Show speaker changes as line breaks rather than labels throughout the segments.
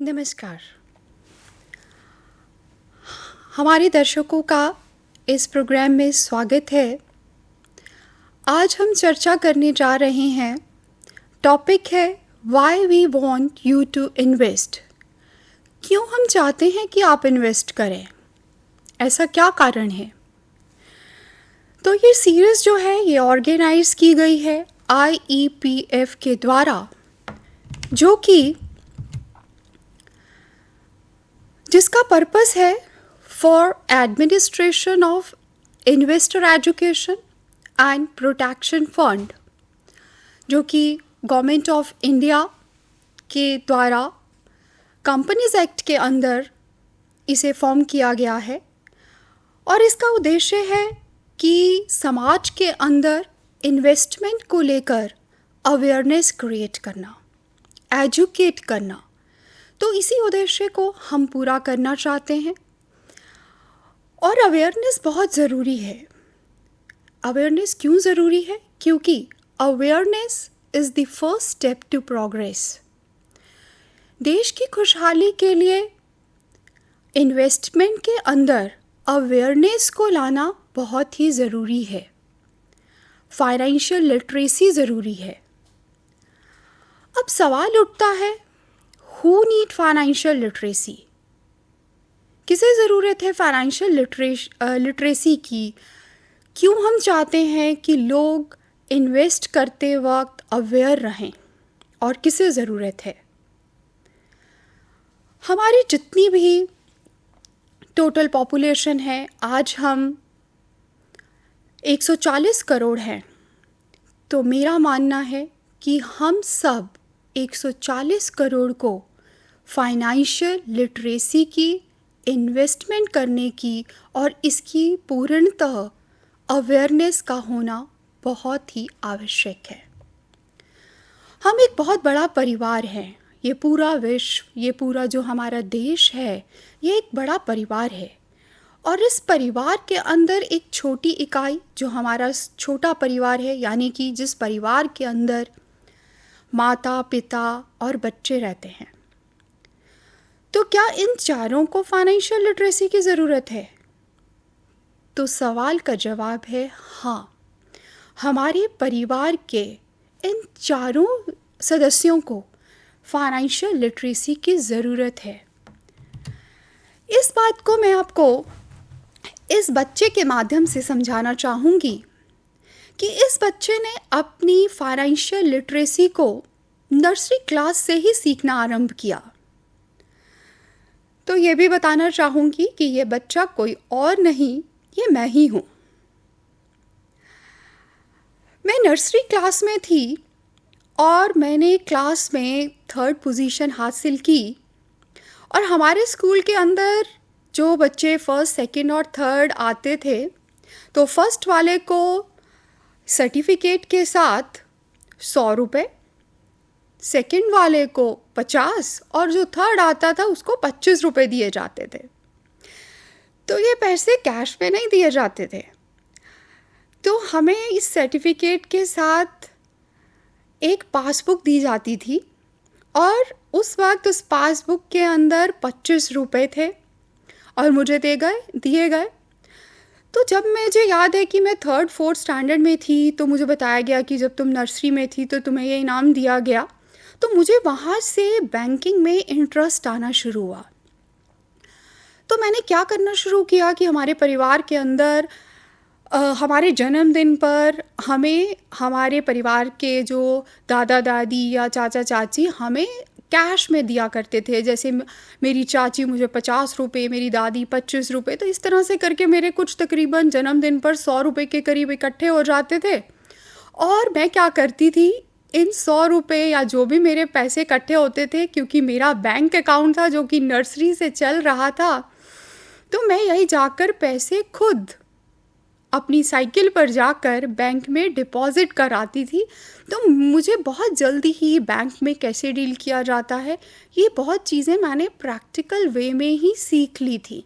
नमस्कार। हमारे दर्शकों का इस प्रोग्राम में स्वागत है। आज हम चर्चा करने जा रहे हैं। टॉपिक है why we want you to invest. क्यों हम चाहते हैं कि आप इन्वेस्ट करें, ऐसा क्या कारण है। तो ये सीरीज़ जो है ये ऑर्गेनाइज की गई है IEPF के द्वारा, जो कि जिसका पर्पस है for administration of investor education and protection fund, जो कि गवर्नमेंट ऑफ इंडिया के द्वारा कंपनीज एक्ट के अंदर इसे फॉर्म किया गया है। और इसका उद्देश्य है कि समाज के अंदर इन्वेस्टमेंट को लेकर अवेयरनेस क्रिएट करना, एजुकेट करना। तो इसी उद्देश्य को हम पूरा करना चाहते हैं। और अवेयरनेस बहुत ज़रूरी है। अवेयरनेस क्यों ज़रूरी है? क्योंकि awareness is the first step to progress. देश की खुशहाली के लिए इन्वेस्टमेंट के अंदर अवेयरनेस को लाना बहुत ही ज़रूरी है। फाइनेंशियल लिटरेसी ज़रूरी है। अब सवाल उठता है, हु नीड फाइनेंशियल लिटरेसी? किसे ज़रूरत है फाइनेंशियल लिटरेसी की? क्यों हम चाहते हैं कि लोग इन्वेस्ट करते वक्त अवेयर रहें, और किसे ज़रूरत है? हमारी जितनी भी टोटल पॉपुलेशन है, आज हम 140 करोड़ हैं। तो मेरा मानना है कि हम सब 140 करोड़ को फाइनेंशियल लिटरेसी की, इन्वेस्टमेंट करने की और इसकी पूर्णतः अवेयरनेस का होना बहुत ही आवश्यक है। हम एक बहुत बड़ा परिवार है। ये पूरा विश्व, ये पूरा जो हमारा देश है, ये एक बड़ा परिवार है। और इस परिवार के अंदर एक छोटी इकाई जो हमारा छोटा परिवार है, यानी कि जिस परिवार के अंदर माता पिता और बच्चे रहते हैं, तो क्या इन चारों को फाइनेंशियल लिटरेसी की ज़रूरत है? तो सवाल का जवाब है हाँ। हमारे परिवार के इन चारों सदस्यों को फाइनेंशियल लिटरेसी की ज़रूरत है। इस बात को मैं आपको इस बच्चे के माध्यम से समझाना चाहूँगी कि इस बच्चे ने अपनी फाइनेंशियल लिटरेसी को नर्सरी क्लास से ही सीखना आरंभ किया। तो ये भी बताना चाहूँगी कि ये बच्चा कोई और नहीं, ये मैं ही हूँ। मैं नर्सरी क्लास में थी और मैंने क्लास में 3rd पोजीशन हासिल की। और हमारे स्कूल के अंदर जो बच्चे 1st, 2nd और 3rd आते थे, तो फर्स्ट वाले को सर्टिफिकेट के साथ 100 रुपये, सेकेंड वाले को 50 और जो 3rd आता था उसको 25 रुपये दिए जाते थे। तो ये पैसे कैश में नहीं दिए जाते थे। तो हमें इस सर्टिफिकेट के साथ एक पासबुक दी जाती थी, और उस वक्त उस पासबुक के अंदर 25 रुपये थे और मुझे दिए गए। तो जब मुझे याद है कि मैं 3rd, 4th स्टैंडर्ड में थी, तो मुझे बताया गया कि जब तुम नर्सरी में थी तो तुम्हें ये इनाम दिया गया। तो मुझे वहाँ से बैंकिंग में इंटरेस्ट आना शुरू हुआ। तो मैंने क्या करना शुरू किया कि हमारे परिवार के अंदर हमारे जन्मदिन पर हमें हमारे परिवार के जो दादा दादी या चाचा चाची हमें कैश में दिया करते थे। जैसे मेरी चाची मुझे 50 रुपये, मेरी दादी 25 रुपये। तो इस तरह से करके मेरे कुछ तकरीबन जन्मदिन पर 100 रुपये के करीब इकट्ठे हो जाते थे। और मैं क्या करती थी, इन 100 रुपये या जो भी मेरे पैसे इकट्ठे होते थे, क्योंकि मेरा बैंक अकाउंट था जो कि नर्सरी से चल रहा था, तो मैं यही जाकर पैसे खुद अपनी साइकिल पर जाकर बैंक में डिपॉज़िट कराती थी। तो मुझे बहुत जल्दी ही बैंक में कैसे डील किया जाता है, ये बहुत चीज़ें मैंने प्रैक्टिकल वे में ही सीख ली थी।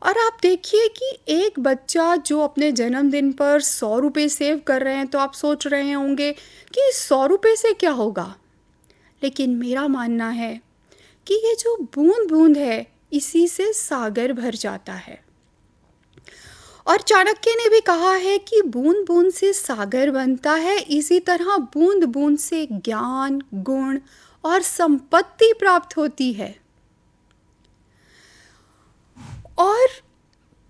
और आप देखिए कि एक बच्चा जो अपने जन्मदिन पर 100 रुपये सेव कर रहे हैं, तो आप सोच रहे होंगे कि 100 रुपये से क्या होगा। लेकिन मेरा मानना है कि ये जो बूंद-बूंद है, इसी से सागर भर जाता है। और चाणक्य ने भी कहा है कि बूंद-बूंद से सागर बनता है, इसी तरह बूंद-बूंद से ज्ञान, गुण और संपत्ति प्राप्त होती है। और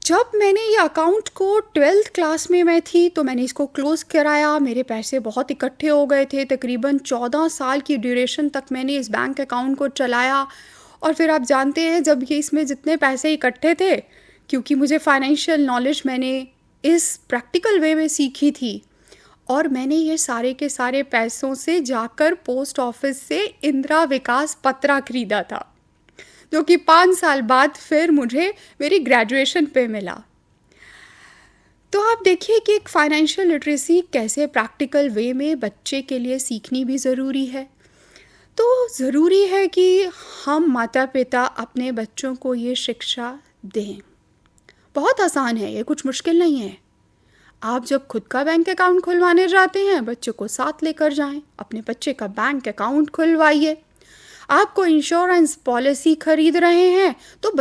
जब मैंने ये अकाउंट को 12th क्लास में मैं थी, तो मैंने इसको क्लोज़ कराया। मेरे पैसे बहुत इकट्ठे हो गए थे, तकरीबन 14 साल की ड्यूरेशन तक मैंने इस बैंक अकाउंट को चलाया। और फिर आप जानते हैं, जब ये इसमें जितने पैसे इकट्ठे थे, क्योंकि मुझे फाइनेंशियल नॉलेज मैंने इस प्रैक्टिकल वे में सीखी थी, और मैंने ये सारे के सारे पैसों से जाकर पोस्ट ऑफिस से इंदिरा विकास पत्रा खरीदा था, जो कि 5 साल बाद फिर मुझे मेरी ग्रेजुएशन पे मिला। तो आप देखिए कि एक फाइनेंशियल लिटरेसी कैसे प्रैक्टिकल वे में बच्चे के लिए सीखनी भी ज़रूरी है। तो ज़रूरी है कि हम माता पिता अपने बच्चों को ये शिक्षा दें। बहुत आसान है, ये कुछ मुश्किल नहीं है। आप जब खुद का बैंक अकाउंट खुलवाने जाते हैं, बच्चे को साथ लेकर जाएं, अपने बच्चे का बैंक अकाउंट खुलवाइए। आपको इंश्योरेंस पॉलिसी खरीद रहे हैं, तो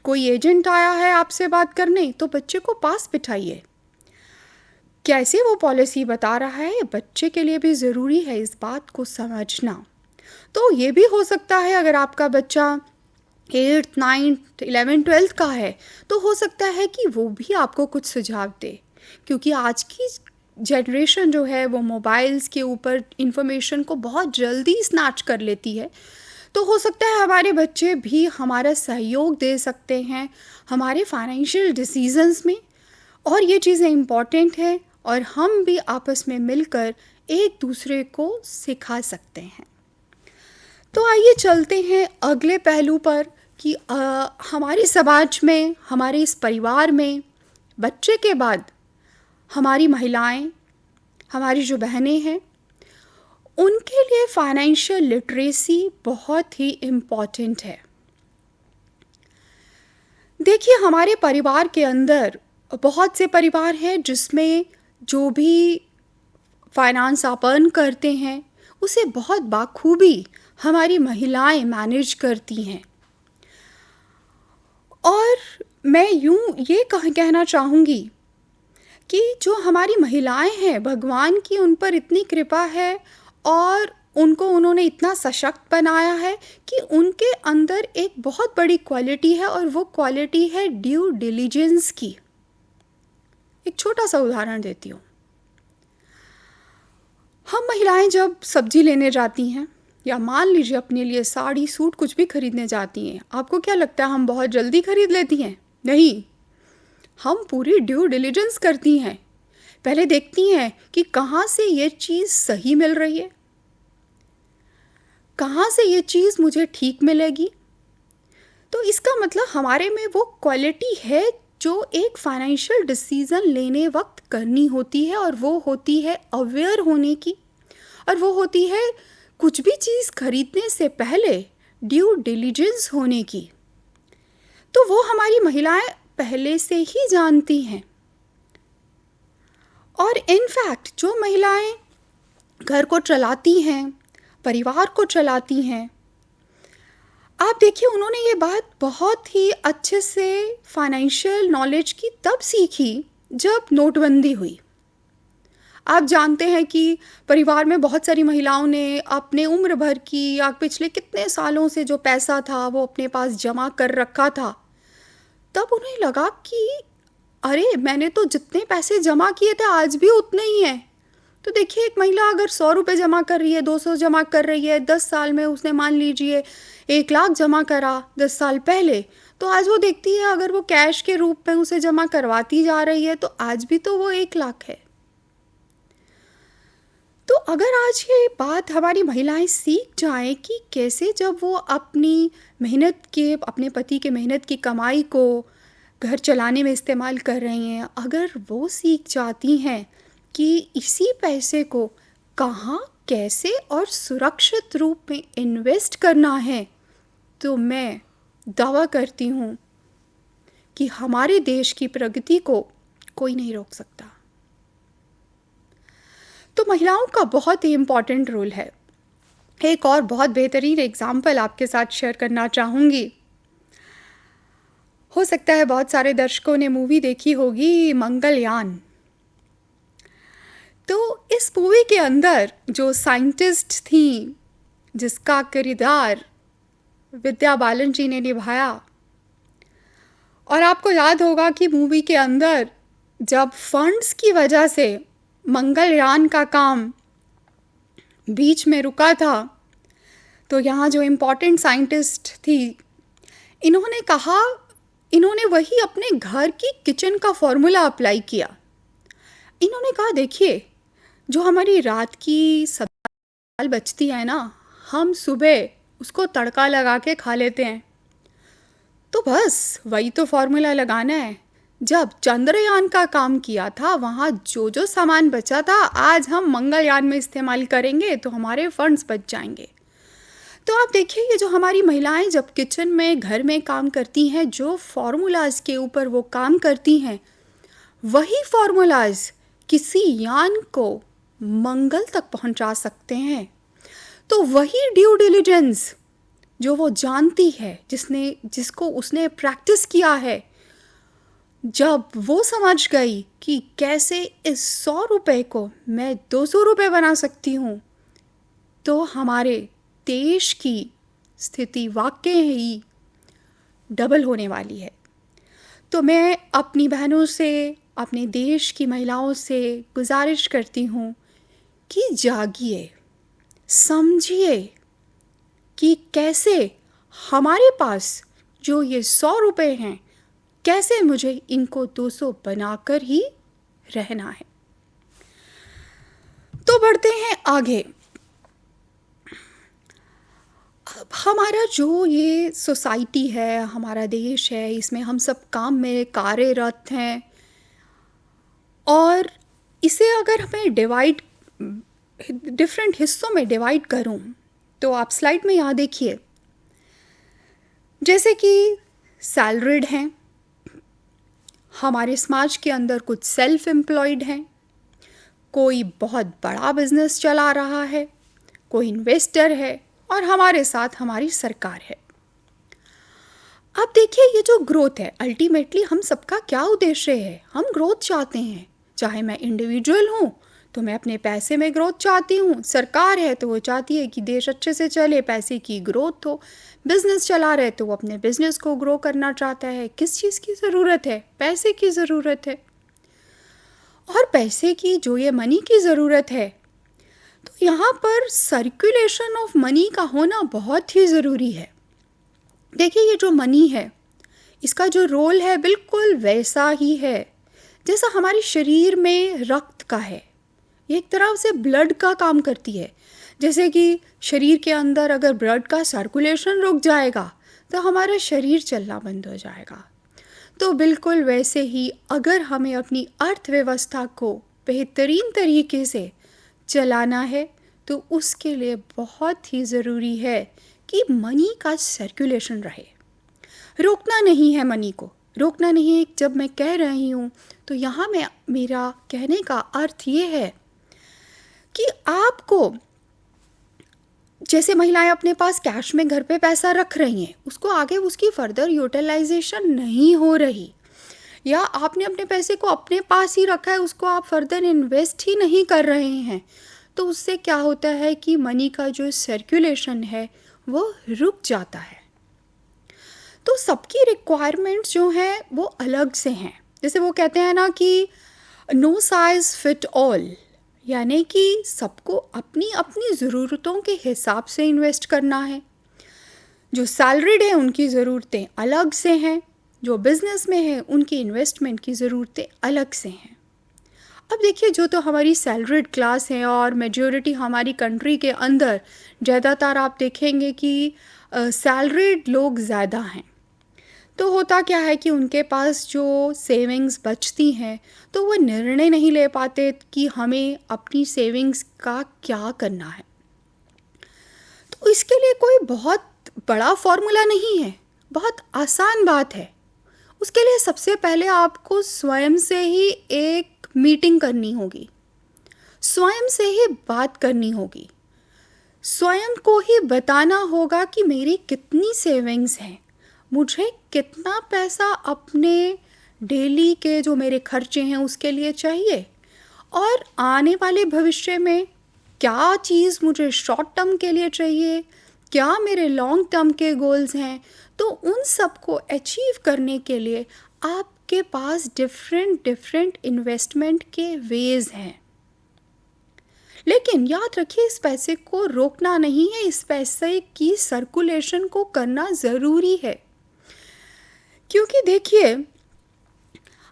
कोई एजेंट आया है आपसे बात करने, तो बच्चे को पास बिठाइए। कैसे वो पॉलिसी बता रहा है, बच्चे के लिए भी ज़रूरी है इस बात को समझना। तो ये भी हो सकता है, अगर आपका बच्चा 8th 9th 11th 12th का है, तो हो सकता है कि वो भी आपको कुछ सुझाव दे, क्योंकि आज की जनरेशन जो है वो मोबाइल्स के ऊपर इंफॉर्मेशन को बहुत जल्दी स्नैच कर लेती है। तो हो सकता है हमारे बच्चे भी हमारा सहयोग दे सकते हैं हमारे फाइनेंशियल डिसीजंस में, और ये चीज़ें इम्पॉर्टेंट है, और हम भी आपस में मिलकर एक दूसरे को सिखा सकते हैं। तो आइए चलते हैं अगले पहलू पर कि हमारे समाज में, हमारे इस परिवार में बच्चे के बाद हमारी महिलाएं, हमारी जो बहनें हैं, उनके लिए फाइनेंशियल लिटरेसी बहुत ही इम्पॉर्टेंट है। देखिए, हमारे परिवार के अंदर बहुत से परिवार हैं जिसमें जो भी फाइनेंस आप अर्न करते हैं, उसे बहुत बाखूबी हमारी महिलाएं मैनेज करती हैं। और मैं यूँ ये कहना चाहूँगी कि जो हमारी महिलाएं हैं, भगवान की उन पर इतनी कृपा है, और उनको उन्होंने इतना सशक्त बनाया है कि उनके अंदर एक बहुत बड़ी क्वालिटी है, और वो क्वालिटी है ड्यू डिलिजेंस की। एक छोटा सा उदाहरण देती हूँ। हम महिलाएं जब सब्जी लेने जाती हैं, या मान लीजिए अपने लिए साड़ी सूट कुछ भी खरीदने जाती हैं, आपको क्या लगता है हम बहुत जल्दी खरीद लेती हैं? नहीं, हम पूरी ड्यू डिलिजेंस करती हैं। पहले देखती हैं कि कहाँ से ये चीज़ सही मिल रही है, कहाँ से ये चीज़ मुझे ठीक मिलेगी। तो इसका मतलब हमारे में वो क्वालिटी है जो एक फाइनेंशियल डिसीज़न लेने वक्त करनी होती है, और वो होती है अवेयर होने की, और वो होती है कुछ भी चीज़ खरीदने से पहले ड्यू डिलिजेंस होने की। तो वो हमारी महिलाएं पहले से ही जानती हैं। और इनफैक्ट जो महिलाएं घर को चलाती हैं, परिवार को चलाती हैं, आप देखिए उन्होंने ये बात बहुत ही अच्छे से फाइनेंशियल नॉलेज की तब सीखी जब नोटबंदी हुई। आप जानते हैं कि परिवार में बहुत सारी महिलाओं ने अपने उम्र भर की या पिछले कितने सालों से जो पैसा था वो अपने पास जमा कर रखा था। तब उन्हें लगा कि अरे, मैंने तो जितने पैसे जमा किए थे आज भी उतने ही हैं। तो देखिए, एक महिला अगर 100 रुपये जमा कर रही है, 200 जमा कर रही है, 10 साल में उसने मान लीजिए 1 लाख जमा करा 10 साल पहले, तो आज वो देखती है अगर वो कैश के रूप में उसे जमा करवाती जा रही है, तो आज भी तो वो 1 लाख है। तो अगर आज ये बात हमारी महिलाएं सीख जाएं कि कैसे जब वो अपनी मेहनत के, अपने पति के मेहनत की कमाई को घर चलाने में इस्तेमाल कर रही हैं, अगर वो सीख जाती हैं कि इसी पैसे को कहाँ, कैसे और सुरक्षित रूप में इन्वेस्ट करना है, तो मैं दावा करती हूँ कि हमारे देश की प्रगति को कोई नहीं रोक सकता। तो महिलाओं का बहुत ही इम्पॉर्टेंट रोल है। एक और बहुत बेहतरीन एग्ज़ाम्पल आपके साथ शेयर करना चाहूँगी। हो सकता है बहुत सारे दर्शकों ने मूवी देखी होगी मंगलयान। तो इस मूवी के अंदर जो साइंटिस्ट थी, जिसका किरदार विद्या बालन जी ने निभाया, और आपको याद होगा कि मूवी के अंदर जब फंड्स की वजह से मंगलयान का काम बीच में रुका था, तो यहाँ जो इम्पोर्टेंट साइंटिस्ट थी, इन्होंने कहा, इन्होंने वही अपने घर की किचन का फॉर्मूला अप्लाई किया। इन्होंने कहा देखिए, जो हमारी रात की दाल बचती है ना, हम सुबह उसको तड़का लगा के खा लेते हैं, तो बस वही तो फॉर्मूला लगाना है। जब चंद्रयान का काम किया था, वहाँ जो जो सामान बचा था, आज हम मंगलयान में इस्तेमाल करेंगे तो हमारे फंड्स बच जाएंगे। तो आप देखिए, ये जो हमारी महिलाएं जब किचन में घर में काम करती हैं, जो फार्मूलाज के ऊपर वो काम करती हैं, वही फार्मूलाज किसी यान को मंगल तक पहुंचा सकते हैं। तो वही ड्यू डिलिजेंस जो वो जानती है, जिसको उसने प्रैक्टिस किया है, जब वो समझ गई कि कैसे इस 100 रुपये को मैं 200 रुपये बना सकती हूँ, तो हमारे देश की स्थिति वाकई ही डबल होने वाली है। तो मैं अपनी बहनों से, अपने देश की महिलाओं से गुजारिश करती हूँ कि जागिए, समझिए कि कैसे हमारे पास जो ये 100 रुपये हैं, कैसे मुझे इनको 200 बनाकर ही रहना है। तो बढ़ते हैं आगे। अब हमारा जो ये सोसाइटी है, हमारा देश है, इसमें हम सब काम में कार्यरत हैं, और इसे अगर हमें डिफरेंट हिस्सों में डिवाइड करूं, तो आप स्लाइड में यहाँ देखिए, जैसे कि सैलरीड हैं, हमारे समाज के अंदर कुछ सेल्फ एम्प्लॉयड हैं, कोई बहुत बड़ा बिजनेस चला रहा है, कोई इन्वेस्टर है, और हमारे साथ हमारी सरकार है। अब देखिए, ये जो ग्रोथ है, अल्टीमेटली हम सबका क्या उद्देश्य है? हम ग्रोथ चाहते हैं। चाहे मैं इंडिविजुअल हूँ तो मैं अपने पैसे में ग्रोथ चाहती हूँ, सरकार है तो वो चाहती है कि देश अच्छे से चले, पैसे की ग्रोथ हो, बिजनेस चला रहे तो वो अपने बिजनेस को ग्रो करना चाहता है। किस चीज़ की ज़रूरत है? पैसे की ज़रूरत है। और पैसे की, जो ये मनी की ज़रूरत है, तो यहाँ पर सर्कुलेशन ऑफ मनी का होना बहुत ही ज़रूरी है। देखिए, ये जो मनी है, इसका जो रोल है बिल्कुल वैसा ही है जैसा हमारे शरीर में रक्त का है। ये एक तरह से ब्लड का काम करती है। जैसे कि शरीर के अंदर अगर ब्लड का सर्कुलेशन रुक जाएगा तो हमारा शरीर चलना बंद हो जाएगा। तो बिल्कुल वैसे ही अगर हमें अपनी अर्थव्यवस्था को बेहतरीन तरीके से चलाना है, तो उसके लिए बहुत ही ज़रूरी है कि मनी का सर्कुलेशन रहे। रोकना नहीं है, मनी को रोकना नहीं है। जब मैं कह रही हूँ तो यहाँ में मेरा कहने का अर्थ ये है कि आपको, जैसे महिलाएं अपने पास कैश में घर पे पैसा रख रही हैं, उसको आगे उसकी फर्दर यूटिलाइजेशन नहीं हो रही, या आपने अपने पैसे को अपने पास ही रखा है, उसको आप फर्दर इन्वेस्ट ही नहीं कर रहे हैं, तो उससे क्या होता है कि मनी का जो सर्कुलेशन है वो रुक जाता है। तो सबकी रिक्वायरमेंट्स जो हैं वो अलग से हैं। जैसे वो कहते हैं ना कि नो साइज फिट ऑल, यानी कि सबको अपनी अपनी ज़रूरतों के हिसाब से इन्वेस्ट करना है। जो सैलरीड है उनकी ज़रूरतें अलग से हैं, जो बिज़नेस में है उनकी इन्वेस्टमेंट की ज़रूरतें अलग से हैं। अब देखिए, जो तो हमारी सैलरीड क्लास है, और मेजॉरिटी हमारी कंट्री के अंदर ज़्यादातर आप देखेंगे कि सैलरीड लोग ज़्यादा हैं। तो होता क्या है कि उनके पास जो सेविंग्स बचती हैं, तो वो निर्णय नहीं ले पाते कि हमें अपनी सेविंग्स का क्या करना है। तो इसके लिए कोई बहुत बड़ा फॉर्मूला नहीं है, बहुत आसान बात है। उसके लिए सबसे पहले आपको स्वयं से ही एक मीटिंग करनी होगी, स्वयं से ही बात करनी होगी, स्वयं को ही बताना होगा कि मेरी कितनी सेविंग्स हैं, मुझे कितना पैसा अपने डेली के जो मेरे खर्चे हैं उसके लिए चाहिए, और आने वाले भविष्य में क्या चीज़ मुझे शॉर्ट टर्म के लिए चाहिए, क्या मेरे लॉन्ग टर्म के गोल्स हैं। तो उन सब को अचीव करने के लिए आपके पास डिफरेंट डिफरेंट इन्वेस्टमेंट के वेज हैं। लेकिन याद रखिए, इस पैसे को रोकना नहीं है, इस पैसे की सर्कुलेशन को करना ज़रूरी है। क्योंकि देखिए,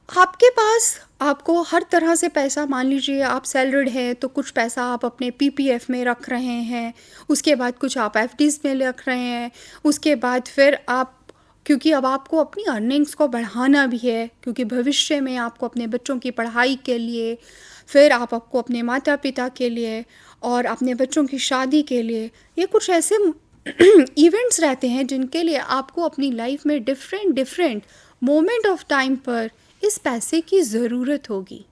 आपके पास आपको हर तरह से पैसा, मान लीजिए आप सैलरीड हैं तो कुछ पैसा आप अपने पीपीएफ में रख रहे हैं, उसके बाद कुछ आप एफडीज़ में रख रहे हैं, उसके बाद फिर आप, क्योंकि अब आपको अपनी अर्निंग्स को बढ़ाना भी है, क्योंकि भविष्य में आपको अपने बच्चों की पढ़ाई के लिए, फिर आपको अपने माता पिता के लिए और अपने बच्चों की शादी के लिए, ये कुछ ऐसे इवेंट्स रहते हैं जिनके लिए आपको अपनी लाइफ में different different moment of time पर इस पैसे की ज़रूरत होगी।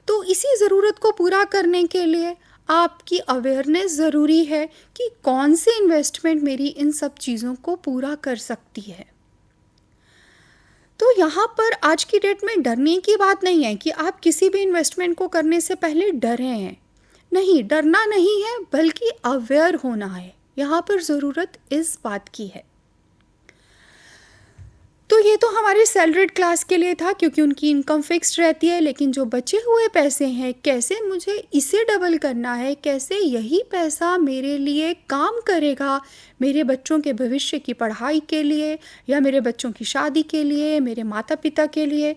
तो इसी ज़रूरत को पूरा करने के लिए आपकी अवेयरनेस ज़रूरी है कि कौन सी इन्वेस्टमेंट मेरी इन सब चीज़ों को पूरा कर सकती है। तो यहाँ पर आज की डेट में डरने की बात नहीं है कि आप किसी भी इन्वेस्टमेंट को करने से पहले डरे हैं। नहीं, डरना नहीं है, बल्कि अवेयर होना है। यहाँ पर ज़रूरत इस बात की है। तो ये तो हमारे सैलरीड क्लास के लिए था, क्योंकि उनकी इनकम फिक्स्ड रहती है। लेकिन जो बचे हुए पैसे हैं, कैसे मुझे इसे डबल करना है, कैसे यही पैसा मेरे लिए काम करेगा, मेरे बच्चों के भविष्य की पढ़ाई के लिए या मेरे बच्चों की शादी के लिए, मेरे माता पिता के लिए,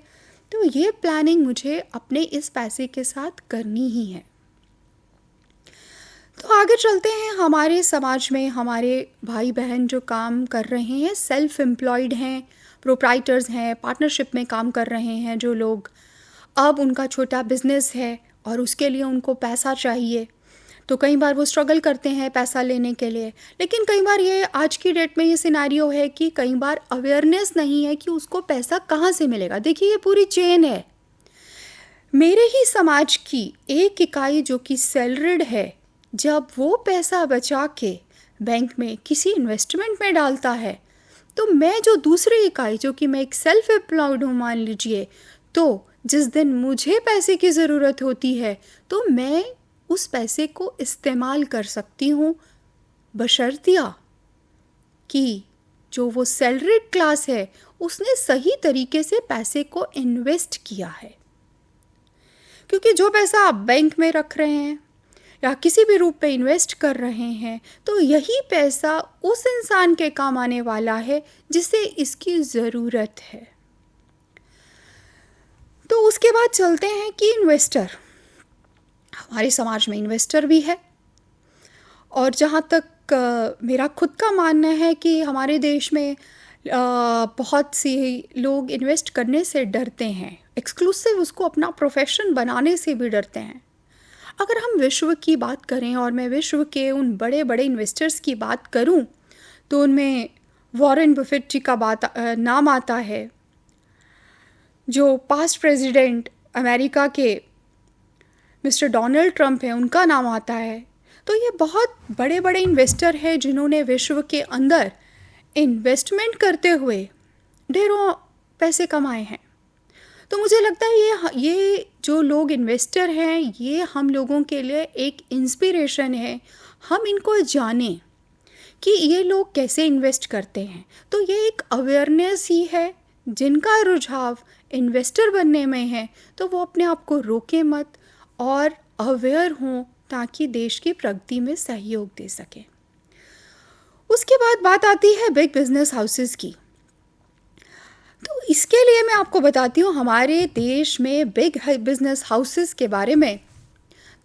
तो ये प्लानिंग मुझे अपने इस पैसे के साथ करनी ही है। तो आगे चलते हैं। हमारे समाज में हमारे भाई बहन जो काम कर रहे हैं, सेल्फ एम्प्लॉयड हैं, प्रोप्राइटर्स हैं, पार्टनरशिप में काम कर रहे हैं जो लोग, अब उनका छोटा बिजनेस है और उसके लिए उनको पैसा चाहिए, तो कई बार वो स्ट्रगल करते हैं पैसा लेने के लिए। लेकिन कई बार ये आज की डेट में ये सिनेरियो है कि कई बार अवेयरनेस नहीं है कि उसको पैसा कहाँ से मिलेगा। देखिए, ये पूरी चेन है। मेरे ही समाज की एक इकाई जो कि सैलरीड है, जब वो पैसा बचा के बैंक में किसी इन्वेस्टमेंट में डालता है, तो मैं जो दूसरी इकाई, जो कि मैं एक सेल्फ एम्प्लॉयड हूँ मान लीजिए, तो जिस दिन मुझे पैसे की ज़रूरत होती है तो मैं उस पैसे को इस्तेमाल कर सकती हूँ, बशर्तिया कि जो वो सैलरीड क्लास है उसने सही तरीके से पैसे को इन्वेस्ट किया है। क्योंकि जो पैसा आप बैंक में रख रहे हैं या किसी भी रूप पे इन्वेस्ट कर रहे हैं, तो यही पैसा उस इंसान के काम आने वाला है जिसे इसकी ज़रूरत है। तो उसके बाद चलते हैं कि इन्वेस्टर, हमारे समाज में इन्वेस्टर भी है। और जहाँ तक मेरा खुद का मानना है कि हमारे देश में बहुत सी लोग इन्वेस्ट करने से डरते हैं, एक्सक्लूसिव उसको अपना प्रोफेशन बनाने से भी डरते हैं। अगर हम विश्व की बात करें और मैं विश्व के उन बड़े बड़े इन्वेस्टर्स की बात करूं, तो उनमें वॉरेन बफेट जी का नाम आता है, जो पास्ट प्रेसिडेंट अमेरिका के मिस्टर डोनाल्ड ट्रंप हैं, उनका नाम आता है। तो ये बहुत बड़े बड़े इन्वेस्टर हैं जिन्होंने विश्व के अंदर इन्वेस्टमेंट करते हुए ढेरों पैसे कमाए हैं। तो मुझे लगता है ये जो लोग इन्वेस्टर हैं, ये हम लोगों के लिए एक इंस्पिरेशन है। हम इनको जानें कि ये लोग कैसे इन्वेस्ट करते हैं। तो ये एक अवेयरनेस ही है। जिनका रुझाव इन्वेस्टर बनने में है, तो वो अपने आप को रोके मत और अवेयर हों, ताकि देश की प्रगति में सहयोग दे सकें। उसके बाद बात आती है बिग बिजनेस हाउसेस की। तो इसके लिए मैं आपको बताती हूँ हमारे देश में बिग बिजनेस हाउसेस के बारे में।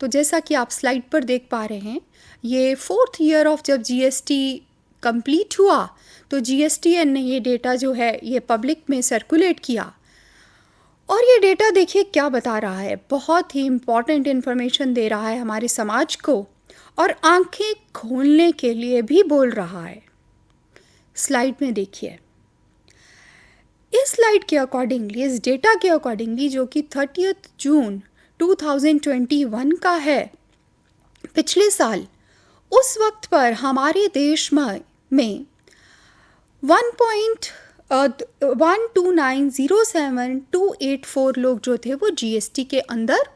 तो जैसा कि आप स्लाइड पर देख पा रहे हैं, ये 4th ईयर ऑफ जब जीएसटी कंप्लीट हुआ, तो जीएसटीएन ने ये डेटा जो है ये पब्लिक में सर्कुलेट किया। और ये डेटा देखिए क्या बता रहा है, बहुत ही इम्पॉर्टेंट इन्फॉर्मेशन दे रहा है हमारे समाज को और आंखें खोलने के लिए भी बोल रहा है। स्लाइड में देखिए, इस स्लाइड के अकॉर्डिंगली, इस डेटा के अकॉर्डिंगली, जो कि 30 जून 2021 का है, पिछले साल उस वक्त पर हमारे देश में 1.12907,284 लोग जो थे वो जीएसटी के अंदर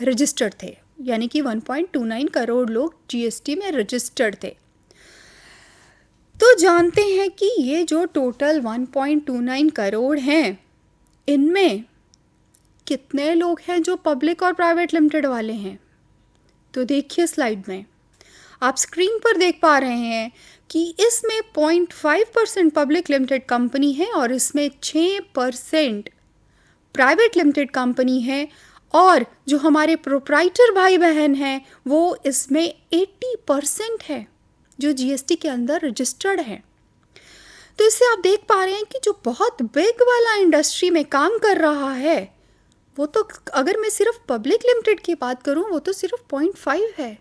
रजिस्टर्ड थे, यानी कि 1.29 करोड़ लोग जीएसटी में रजिस्टर्ड थे। तो जानते हैं कि ये जो टोटल 1.29 करोड़ हैं, इनमें कितने लोग हैं जो पब्लिक और प्राइवेट लिमिटेड वाले हैं? तो देखिए स्लाइड में, आप स्क्रीन पर देख पा रहे हैं कि इसमें 0.5% पब्लिक लिमिटेड कंपनी है और इसमें 6% प्राइवेट लिमिटेड कंपनी है, और जो हमारे प्रोप्राइटर भाई बहन हैं वो इसमें 80% है जो जीएसटी के अंदर रजिस्टर्ड है। तो इससे आप देख पा रहे हैं कि जो बहुत बिग वाला इंडस्ट्री में काम कर रहा है वो तो, अगर मैं सिर्फ पब्लिक लिमिटेड की बात करूं, वो तो सिर्फ 0.5 है,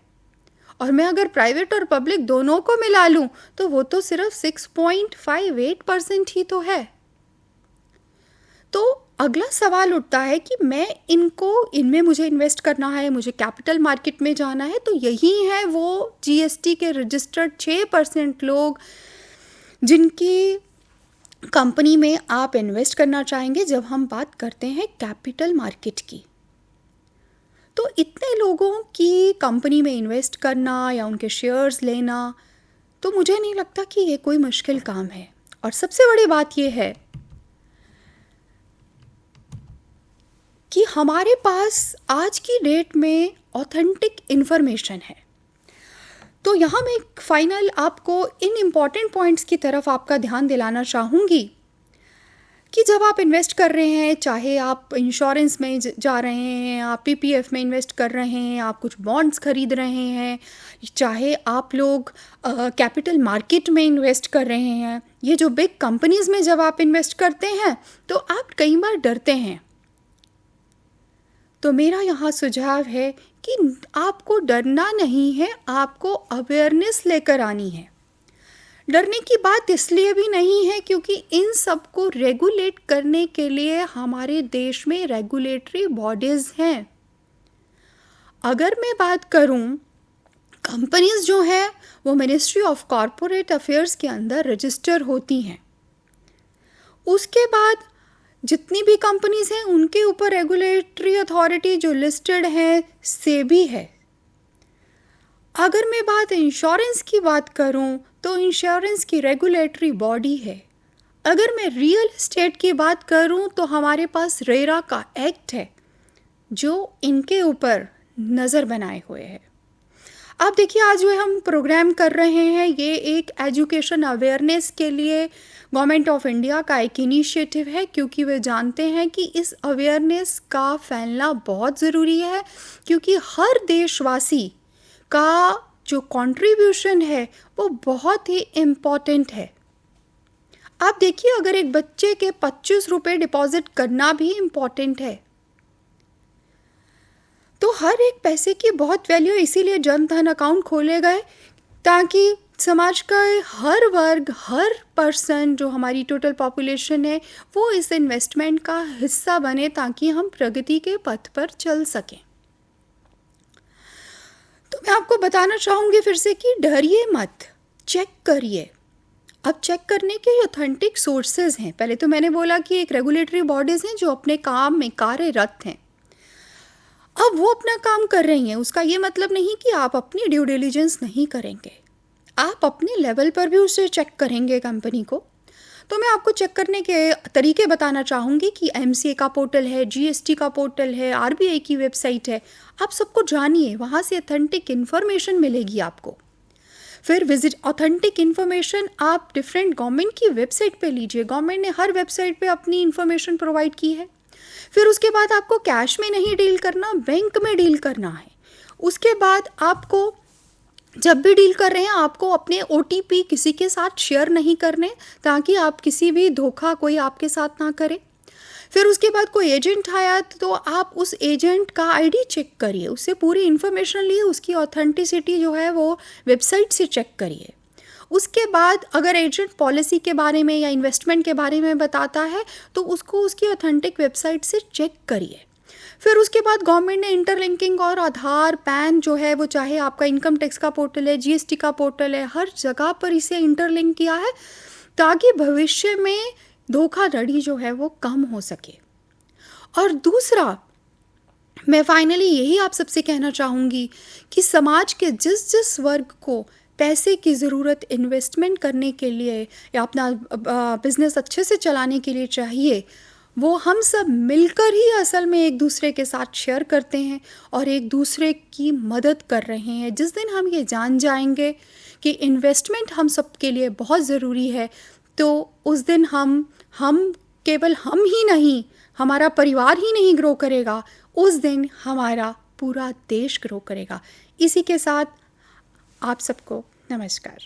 और मैं अगर प्राइवेट और पब्लिक दोनों को मिला लूं तो वो तो सिर्फ 6.58% ही तो है। तो अगला सवाल उठता है कि मैं इनमें मुझे इन्वेस्ट करना है, मुझे कैपिटल मार्केट में जाना है, तो यही है वो जीएसटी के रजिस्टर्ड 6% लोग जिनकी कंपनी में आप इन्वेस्ट करना चाहेंगे जब हम बात करते हैं कैपिटल मार्केट की। तो इतने लोगों की कंपनी में इन्वेस्ट करना या उनके शेयर्स लेना, तो मुझे नहीं लगता कि ये कोई मुश्किल काम है। और सबसे बड़ी बात ये है कि हमारे पास आज की डेट में ऑथेंटिक इन्फॉर्मेशन है। तो यहाँ मैं एक फाइनल आपको इन इम्पॉर्टेंट पॉइंट्स की तरफ आपका ध्यान दिलाना चाहूँगी कि जब आप इन्वेस्ट कर रहे हैं, चाहे आप इंश्योरेंस में जा रहे हैं, आप पीपीएफ में इन्वेस्ट कर रहे हैं, आप कुछ बॉन्ड्स खरीद रहे हैं, चाहे आप लोग कैपिटल मार्केट में इन्वेस्ट कर रहे हैं, ये जो बिग कंपनीज़ में जब आप इन्वेस्ट करते हैं तो आप कई बार डरते हैं। तो मेरा यहाँ सुझाव है कि आपको डरना नहीं है, आपको अवेयरनेस लेकर आनी है। डरने की बात इसलिए भी नहीं है क्योंकि इन सब को रेगुलेट करने के लिए हमारे देश में रेगुलेटरी बॉडीज़ हैं। अगर मैं बात करूं, कंपनीज जो हैं वो मिनिस्ट्री ऑफ कॉरपोरेट अफेयर्स के अंदर रजिस्टर होती हैं। उसके बाद जितनी भी कंपनीज हैं उनके ऊपर रेगुलेटरी अथॉरिटी जो लिस्टेड है सेबी है। अगर मैं बात इंश्योरेंस की बात करूं तो इंश्योरेंस की रेगुलेटरी बॉडी है। अगर मैं रियल एस्टेट की बात करूं तो हमारे पास रेरा का एक्ट है जो इनके ऊपर नज़र बनाए हुए है। आप देखिए, आज जो हम प्रोग्राम कर रहे हैं ये एक एजुकेशन अवेयरनेस के लिए गवर्नमेंट ऑफ इंडिया का एक इनिशिएटिव है, क्योंकि वे जानते हैं कि इस अवेयरनेस का फैलना बहुत ज़रूरी है, क्योंकि हर देशवासी का जो कंट्रीब्यूशन है वो बहुत ही इम्पॉर्टेंट है। आप देखिए, अगर एक बच्चे के 25 रुपये डिपॉजिट करना भी इम्पॉर्टेंट है, तो हर एक पैसे की बहुत वैल्यू, इसीलिए जन धन अकाउंट खोले गए ताकि समाज का हर वर्ग, हर पर्सन, जो हमारी टोटल पॉपुलेशन है, वो इस इन्वेस्टमेंट का हिस्सा बने ताकि हम प्रगति के पथ पर चल सकें। तो मैं आपको बताना चाहूँगी फिर से कि डरिए मत, चेक करिए। अब चेक करने के ऑथेंटिक सोर्सेज हैं। पहले तो मैंने बोला कि एक रेगुलेटरी बॉडीज़ हैं जो अपने काम में कार्यरत हैं। अब वो अपना काम कर रही हैं, उसका ये मतलब नहीं कि आप अपनी ड्यू डिलिजेंस नहीं करेंगे। आप अपने लेवल पर भी उसे चेक करेंगे कंपनी को। तो मैं आपको चेक करने के तरीके बताना चाहूँगी कि एमसीए का पोर्टल है, जीएसटी का पोर्टल है, आरबीआई की वेबसाइट है। आप सबको जानिए, वहाँ से ऑथेंटिक इन्फॉर्मेशन मिलेगी आपको। फिर विजिट ऑथेंटिक इन्फॉर्मेशन आप डिफरेंट गवर्नमेंट की वेबसाइट पे लीजिए। गवर्नमेंट ने हर वेबसाइट पे अपनी इन्फॉर्मेशन प्रोवाइड की है। फिर उसके बाद आपको कैश में नहीं डील करना, बैंक में डील करना है। उसके बाद आपको जब भी डील कर रहे हैं आपको अपने ओटीपी किसी के साथ शेयर नहीं करने, ताकि आप किसी भी धोखा कोई आपके साथ ना करे। फिर उसके बाद कोई एजेंट आया तो आप उस एजेंट का आईडी चेक करिए, उससे पूरी इन्फॉर्मेशन लिए, उसकी ऑथेंटिसिटी जो है वो वेबसाइट से चेक करिए। उसके बाद अगर एजेंट पॉलिसी के बारे में या इन्वेस्टमेंट के बारे में बताता है तो उसको उसकी ऑथेंटिक वेबसाइट से चेक करिए। फिर उसके बाद गवर्नमेंट ने इंटरलिंकिंग और आधार, पैन जो है वो चाहे आपका इनकम टैक्स का पोर्टल है, जीएसटी का पोर्टल है, हर जगह पर इसे इंटरलिंक किया है ताकि भविष्य में धोखाधड़ी जो है वो कम हो सके। और दूसरा, मैं फाइनली यही आप सबसे कहना चाहूँगी कि समाज के जिस जिस वर्ग को पैसे की ज़रूरत इन्वेस्टमेंट करने के लिए या अपना बिज़नेस अच्छे से चलाने के लिए चाहिए, वो हम सब मिलकर ही असल में एक दूसरे के साथ शेयर करते हैं और एक दूसरे की मदद कर रहे हैं। जिस दिन हम ये जान जाएंगे कि इन्वेस्टमेंट हम सब के लिए बहुत ज़रूरी है, तो उस दिन हम केवल हम ही नहीं, हमारा परिवार ही नहीं ग्रो करेगा, उस दिन हमारा पूरा देश ग्रो करेगा। इसी के साथ आप सबको नमस्कार।